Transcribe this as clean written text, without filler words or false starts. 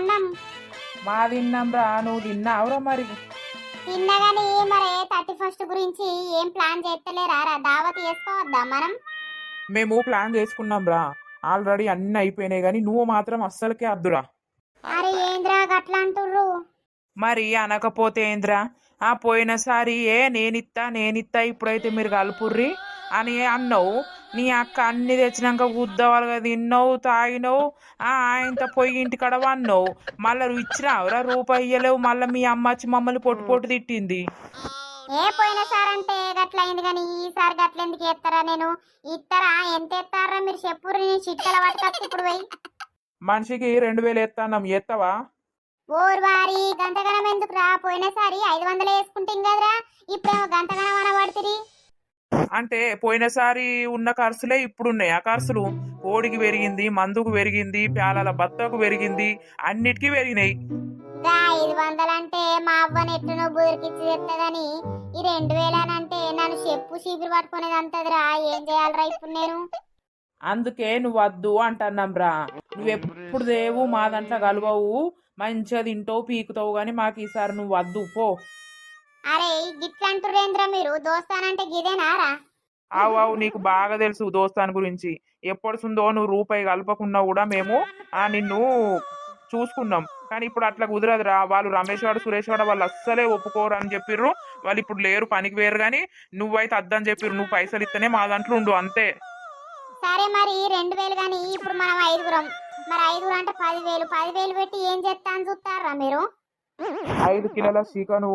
అన్నం? మా తిన్నాంరా, నువ్వు తిన్నావురా మరి? తిన్నగాని మరి 31st గురించి ఏం ప్లాన్ చేస్తలేరా? దావత్ చేసుకోవద్దా మనం? మేము ప్లాన్ చేసుకున్నాంరా, ఆల్రెడీ అన్ని అయిపోయినాయి, కానీ నువ్వు మాత్రం అస్సలకే అద్దురా. అరే ఏంద్రా గట్లా అంటుర్రు? మరి అనకపోతే ఏంద్రా? పోయినసారి నేనిత్తా ఇప్పుడైతే మీరు కలుపుర్రి అని అన్నావు. నీ అక్క అన్ని తెచ్చినాక గుద్దవాలుగా తిన్నావు, తాగినావు. ఆయనతో పోయి ఇంటికాడ వన్నావు. మళ్ళీ నువ్వు ఇచ్చినావురా? రూపాయి ఇయ్యలేవు. మళ్ళీ మీ అమ్మ వచ్చి మమ్మల్ని పొట్టు పొట్టు తిట్టింది. పోయిన సార్ అంటే గట్లయింది కానీ ఈసారి గట్ల ఎందుకు ఎత్తారా? నేను ఇస్తారా? ఎంత ఎత్తారా మీరు చెప్పుర్రి, నేను చిట్టల పట్టుకొస్తా ఇప్పుడు పోయి. మనిషికి 2000 ఎత్తానం, ఎత్తవా? ఓర్ వారి గంతగనం ఎందుకురా? పోయినసారి 500 వేసుకుంటాం కదరా, ఇప్పుడేమో గంతగనం అనబడుతుంది. అంటే పోయినసారి ఉన్న ఖర్చులే ఇప్పుడున్నాయి. ఆ ఖర్చులు కోడికి పెరిగింది, మందుకు పెరిగింది, ప్యాలల బత్తకు పెరిగింది, అన్నిటికీ పెరిగినాయి. 500 అంటే మా అవ్వని ఎట్లనో బురికిచ్చి తెస్తా గాని ఈ 2000 అని అంటే నన్ను చెప్పు చీపురు పట్టుకునేది అంతదిరా. ఏం చేయాలరా ఇప్పుడు నేను? అందుకే నువ్వు వద్దు అంటున్నాం రా. నువ్వెప్పుడు దేవు మా దాంట్లో కలవవు, మంచిగా తింటావు, పీకుతావు, కానీ మాకు ఈసారి నువ్వు వద్దు పో. అరే గిట్లంటురేంద్ర మీరు? దోస్తానంటే గిదేనారా? అవు నీకు బాగా తెలుసు దోస్తాన్ గురించి. ఎప్పటిసుందో నువ్వు రూపాయి కలపకున్నా కూడా మేము నిన్ను చూసుకున్నాం. కానీ ఇప్పుడు అట్లా కుదరదురా. వాళ్ళు రమేష్ వాడు, సురేష్ వాడు వాళ్ళు అస్సలే ఒప్పుకోరు అని చెప్పిర్రు. వాళ్ళు ఇప్పుడు లేరు, పనికి వేరు. కానీ నువ్వైతే అద్దని చెప్పిర్రు. నువ్వు పైసలు ఇస్తేనే మా దాంట్లో ఉండు, అంతే. సరే మరి 2000 కానీ ఇప్పుడు మనం 5గురం. మరి 5గురు అంటే 10,000 పెట్టి ఏం చేస్తా అని చూస్తారా మీరు? 5 కిలోల చికెను,